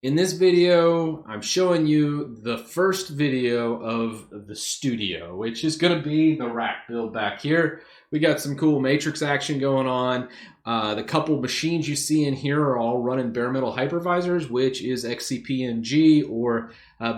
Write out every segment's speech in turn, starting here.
In this video, I'm showing you the first video of the studio, which is going to be the rack build back here. We got some cool matrix action going on. The couple machines you see in here are all running bare metal hypervisors, which is XCP-ng or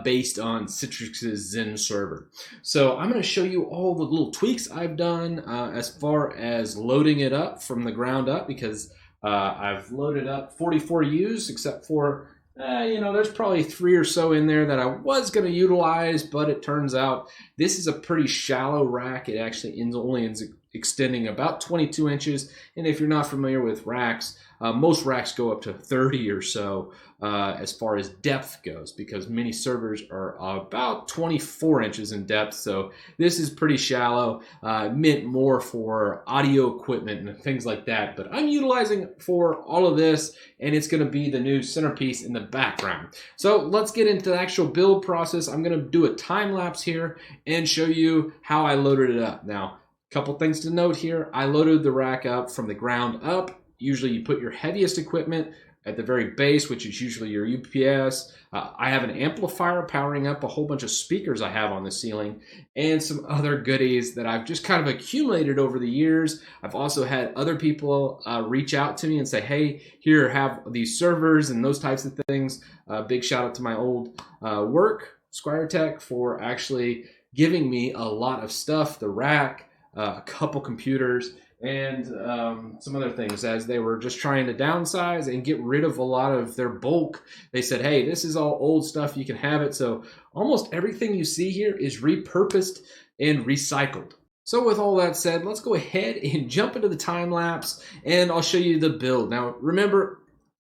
based on Citrix's Zen server. So I'm going to show you all the little tweaks I've done as far as loading it up from the ground up, because I've loaded up 44 U's except for there's probably 3 or so in there that I was going to utilize, but it turns out this is a pretty shallow rack. It actually only ends extending about 22 inches. And if you're not familiar with racks, most racks go up to 30 or so as far as depth goes, because many servers are about 24 inches in depth. So this is pretty shallow, meant more for audio equipment and things like that. But I'm utilizing for all of this, and it's going to be the new centerpiece in the background. So let's get into the actual build process. I'm going to do a time lapse here and show you how I loaded it up. Now, couple things to note here. I loaded the rack up from the ground up. Usually you put your heaviest equipment at the very base, which is usually your UPS. I have an amplifier powering up a whole bunch of speakers I have on the ceiling, and some other goodies that I've just kind of accumulated over the years. I've also had other people reach out to me and say, hey, here, have these servers and those types of things. Big shout out to my old work, Squire Tech, for actually giving me a lot of stuff, the rack, a couple computers, and some other things. As they were just trying to downsize and get rid of a lot of their bulk, they said, hey, this is all old stuff, you can have it. So almost everything you see here is repurposed and recycled. So with all that said, let's go ahead and jump into the time lapse, and I'll show you the build. Now remember,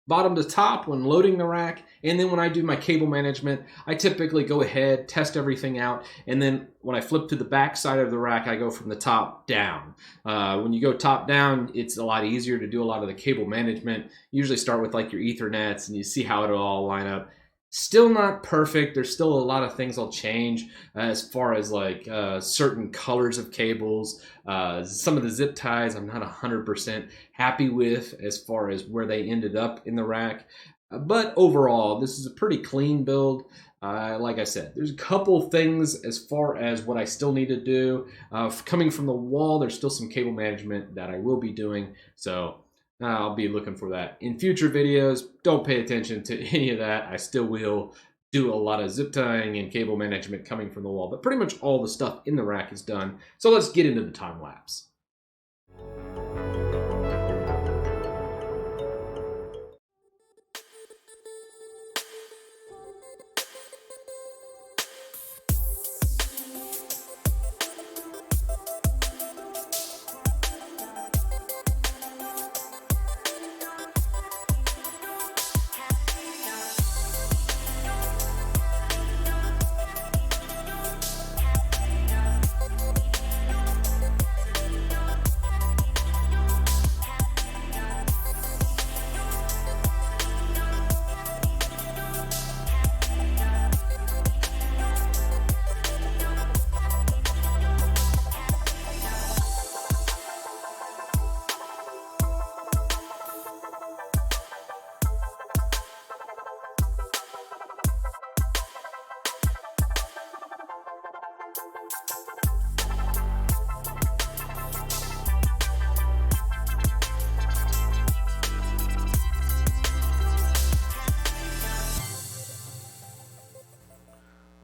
bottom to top when loading the rack, and then when I do my cable management, I typically go ahead, test everything out, and then when I flip to the back side of the rack, I go from the top down. When you go top down, it's a lot easier to do a lot of the cable management. You usually start with like your Ethernets, and you see how it'll all line up. Still not perfect. There's still a lot of things I'll change as far as like certain colors of cables. Some of the zip ties I'm not 100% happy with as far as where they ended up in the rack. But overall, this is a pretty clean build. Like I said, there's a couple things as far as what I still need to do. Coming from the wall, there's still some cable management that I will be doing. So I'll be looking for that in future videos. Don't pay attention to any of that. I still will do a lot of zip tying and cable management coming from the wall, but pretty much all the stuff in the rack is done. So let's get into the time lapse.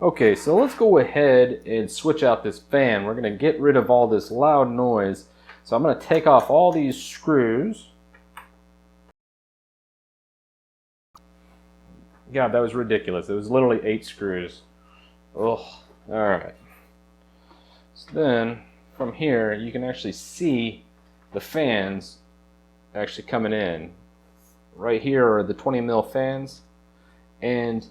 Okay, so let's go ahead and switch out this fan. We're going to get rid of all this loud noise. So I'm going to take off all these screws. God, that was ridiculous. It was literally 8 screws. Oh, all right. So then from here, you can actually see the fans actually coming in. Right here are the 20 mil fans. And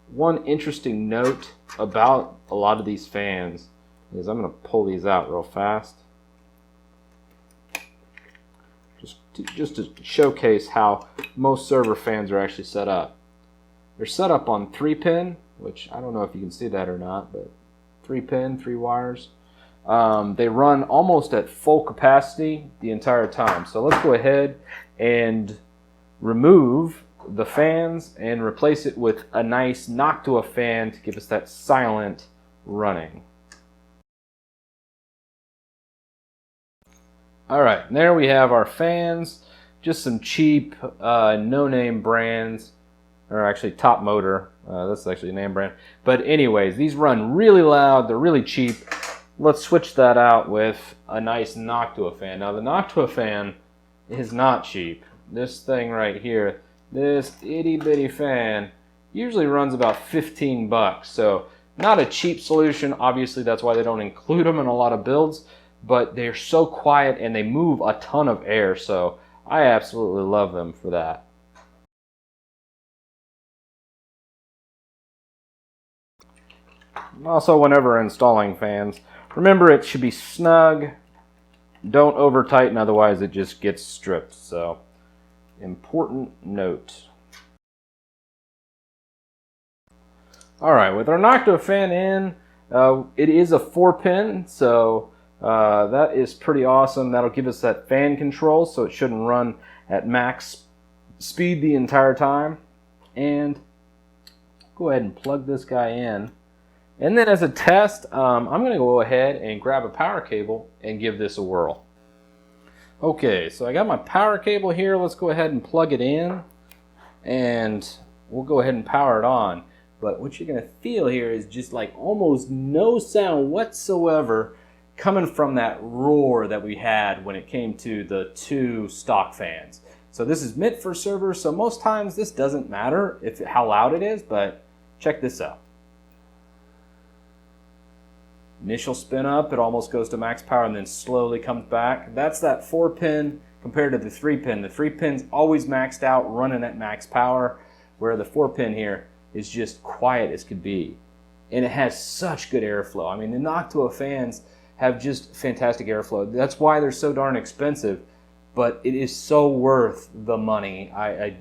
one interesting note about a lot of these fans is, I'm going to pull these out real fast just to showcase how most server fans are actually set up. They're set up on 3-pin, which I don't know if you can see that or not, but 3-pin, 3 wires. They run almost at full capacity the entire time. So let's go ahead and remove the fans and replace it with a nice Noctua fan to give us that silent running. Alright, there we have our fans. Just some cheap, no-name brands. Or actually, Top Motor. That's actually a name brand. But anyways, these run really loud. They're really cheap. Let's switch that out with a nice Noctua fan. Now, the Noctua fan is not cheap. This thing right here, this itty-bitty fan, usually runs about 15 bucks. So, not a cheap solution. Obviously, that's why they don't include them in a lot of builds. But they're so quiet and they move a ton of air. So, I absolutely love them for that. Also, whenever installing fans, remember it should be snug. Don't over tighten, otherwise it just gets stripped. So, important note. Alright, with our Noctua fan in, it is a 4-pin, so that is pretty awesome. That'll give us that fan control, so it shouldn't run at max speed the entire time. And go ahead and plug this guy in. And then as a test, I'm going to go ahead and grab a power cable and give this a whirl. Okay, so I got my power cable here. Let's go ahead and plug it in. And we'll go ahead and power it on. But what you're going to feel here is just like almost no sound whatsoever coming from that roar that we had when it came to the 2 stock fans. So this is meant for servers, so most times this doesn't matter how loud it is, but check this out. Initial spin up, it almost goes to max power and then slowly comes back. That's that 4-pin compared to the 3-pin. The 3-pin's always maxed out, running at max power, where the 4-pin here is just quiet as could be. And it has such good airflow. I mean, the Noctua fans have just fantastic airflow. That's why they're so darn expensive, but it is so worth the money. I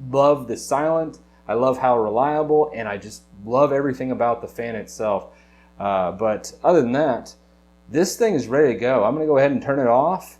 love the silent, I love how reliable, and I just love everything about the fan itself. But other than that, this thing is ready to go. I'm going to go ahead and turn it off,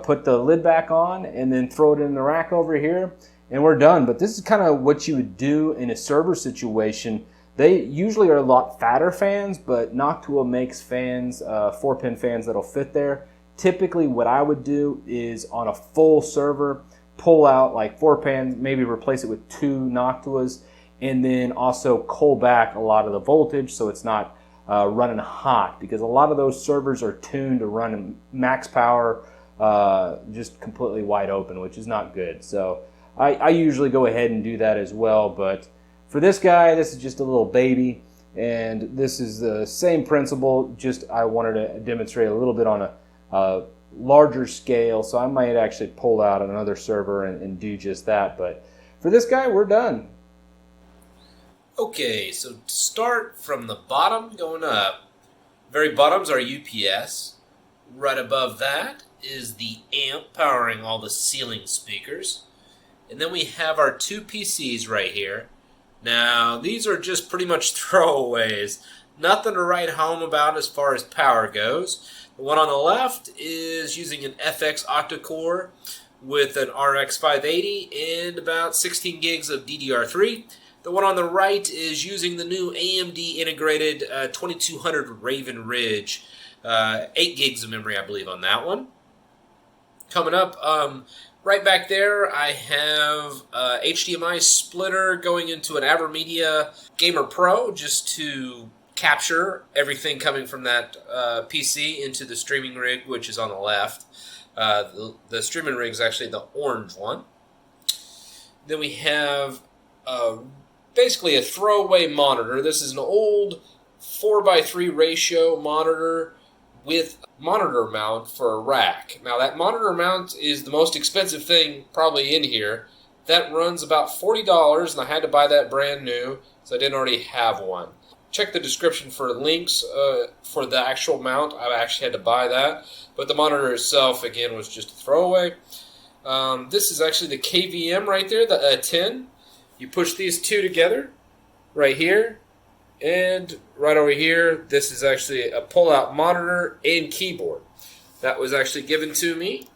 put the lid back on, and then throw it in the rack over here, and we're done. But this is kind of what you would do in a server situation. They usually are a lot fatter fans, but Noctua makes fans, 4-pin fans that'll fit there. Typically what I would do is on a full server, pull out like 4 pins, maybe replace it with 2 Noctuas, and then also cull back a lot of the voltage so it's not running hot, because a lot of those servers are tuned to run max power just completely wide open, which is not good. So I usually go ahead and do that as well, but for this guy, this is just a little baby, and this is the same principle, just I wanted to demonstrate a little bit on a larger scale, so I might actually pull out another server and do just that, but for this guy, we're done. Okay, so to start from the bottom going up, very bottom's our UPS. Right above that is the amp powering all the ceiling speakers. And then we have our 2 PCs right here. Now, these are just pretty much throwaways. Nothing to write home about as far as power goes. The one on the left is using an FX octa-core with an RX 580 and about 16 gigs of DDR3. The one on the right is using the new AMD integrated 2200 Raven Ridge. 8 gigs of memory, I believe, on that one. Coming up, right back there, I have HDMI splitter going into an AverMedia Gamer Pro just to capture everything coming from that PC into the streaming rig, which is on the left. The streaming rig is actually the orange one. Then we have basically a throwaway monitor. This is an old 4:3 ratio monitor with monitor mount for a rack. Now that monitor mount is the most expensive thing probably in here. That runs about $40, and I had to buy that brand new, so I didn't already have one. Check the description for links for the actual mount. I actually had to buy that, but the monitor itself, again, was just a throwaway. This is actually the KVM right there, the 10. You push these two together right here, and right over here, this is actually a pull-out monitor and keyboard. That was actually given to me.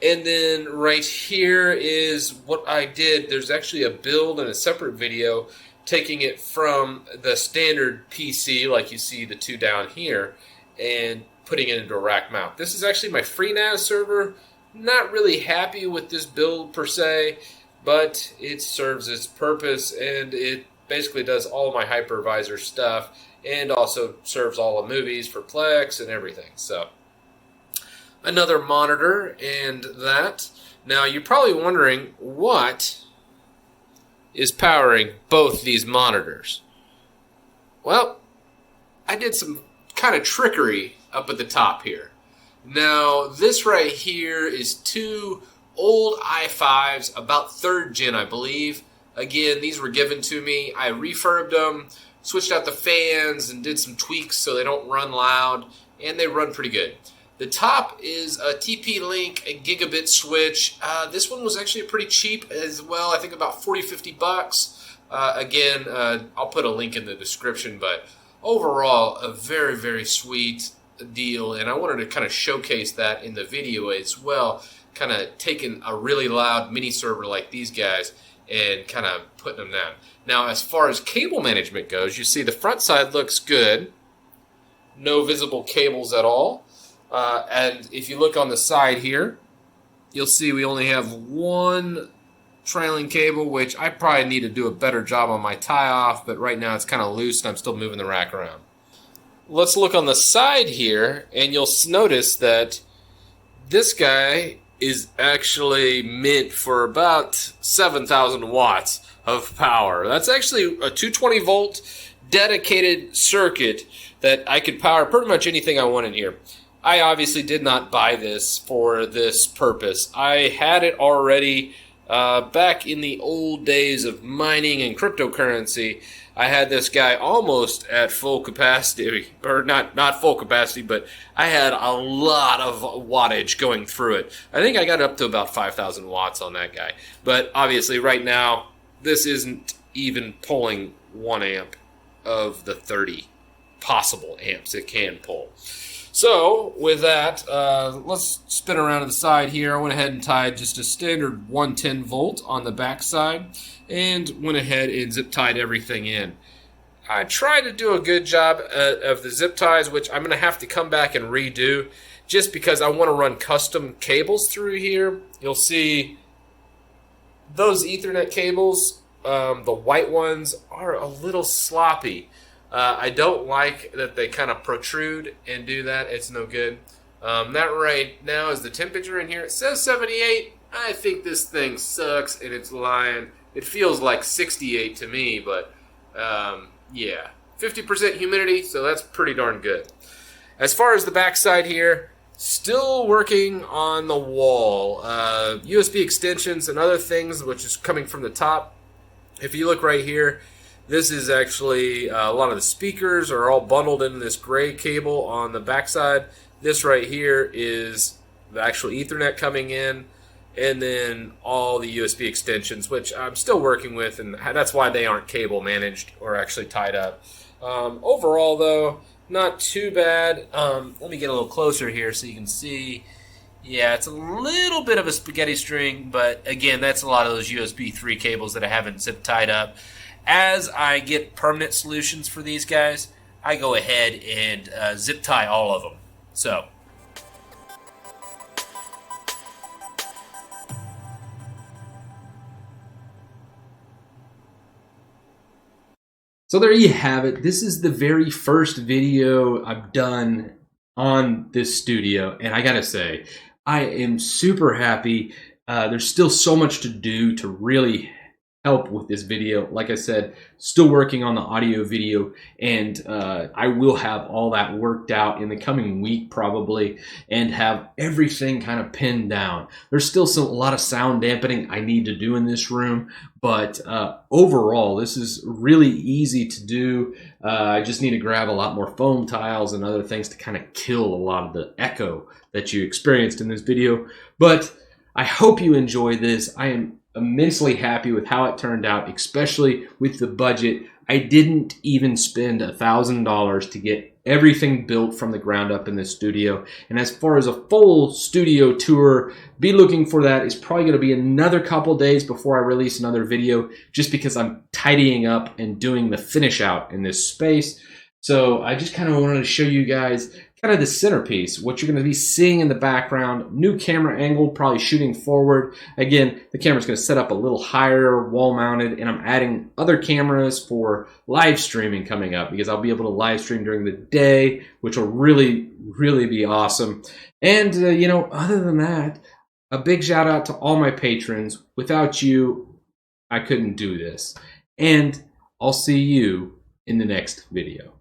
And then right here is what I did. There's actually a build and a separate video taking it from the standard PC, like you see the two down here, and putting it into a rack mount. This is actually my FreeNAS server. Not really happy with this build per se, but it serves its purpose, and it basically does all my hypervisor stuff, and also serves all the movies for Plex and everything. So another monitor and that. Now you're probably wondering what is powering both these monitors. Well, I did some kind of trickery up at the top here. Now this right here is two old i5s, about 3rd gen I believe. Again, these were given to me. I refurbed them, switched out the fans, and did some tweaks so they don't run loud, and they run pretty good. The top is a TP-Link, a gigabit switch. This one was actually pretty cheap as well. I think about 40-50 bucks. Again, I'll put a link in the description, but overall, a very, very sweet deal, and I wanted to kind of showcase that in the video as well, kind of taking a really loud mini server like these guys and kind of putting them down. Now, as far as cable management goes, you see the front side looks good. No visible cables at all. And if you look on the side here, you'll see we only have one trailing cable, which I probably need to do a better job on my tie-off, but right now it's kind of loose and I'm still moving the rack around. Let's look on the side here, and you'll notice that this guy is actually meant for about 7,000 watts of power. That's actually a 220 volt dedicated circuit that I could power pretty much anything I want in here. I obviously did not buy this for this purpose. I had it already back in the old days of mining and cryptocurrency. I had this guy almost at full capacity, or not full capacity, but I had a lot of wattage going through it. I think I got up to about 5,000 watts on that guy. But obviously right now, this isn't even pulling 1 amp of the 30 possible amps it can pull. So with that, let's spin around to the side here. I went ahead and tied just a standard 110 volt on the back side and went ahead and zip tied everything in. I tried to do a good job of the zip ties, which I'm going to have to come back and redo just because I want to run custom cables through here. You'll see those Ethernet cables, the white ones, are a little sloppy. I don't like that they kind of protrude and do that. It's no good. That right now is the temperature in here. It says 78. I think this thing sucks and it's lying. It feels like 68 to me, but yeah. 50% humidity, so that's pretty darn good. As far as the backside here, still working on the wall. USB extensions and other things, which is coming from the top. If you look right here, this is actually a lot of the speakers are all bundled in this gray cable on the backside. This right here is the actual Ethernet coming in, and then all the USB extensions, which I'm still working with, and that's why they aren't cable managed or actually tied up. Overall, though, not too bad. Let me get a little closer here so you can see. Yeah, it's a little bit of a spaghetti string, but again, that's a lot of those USB 3 cables that I haven't zip tied up. As I get permanent solutions for these guys, I go ahead and zip tie all of them. So there you have it. This is the very first video I've done on this studio, and I gotta say, I am super happy. There's still so much to do to really help with this video. Like I said, still working on the audio video, and I will have all that worked out in the coming week probably, and have everything kind of pinned down. There's still a lot of sound dampening I need to do in this room, but overall this is really easy to do. I just need to grab a lot more foam tiles and other things to kind of kill a lot of the echo that you experienced in this video. But I hope you enjoy this. I am immensely happy with how it turned out, especially with the budget. I didn't even spend $1,000 to get everything built from the ground up in this studio. And as far as a full studio tour, be looking for that. It's probably going to be another couple days before I release another video, just because I'm tidying up and doing the finish out in this space. So I just kind of wanted to show you guys kind of the centerpiece, what you're going to be seeing in the background. New camera angle, probably shooting forward. Again, the camera's going to set up a little higher, wall mounted, and I'm adding other cameras for live streaming coming up, because I'll be able to live stream during the day, which will really, really be awesome. And, you know, other than that, a big shout out to all my patrons. Without you, I couldn't do this. And I'll see you in the next video.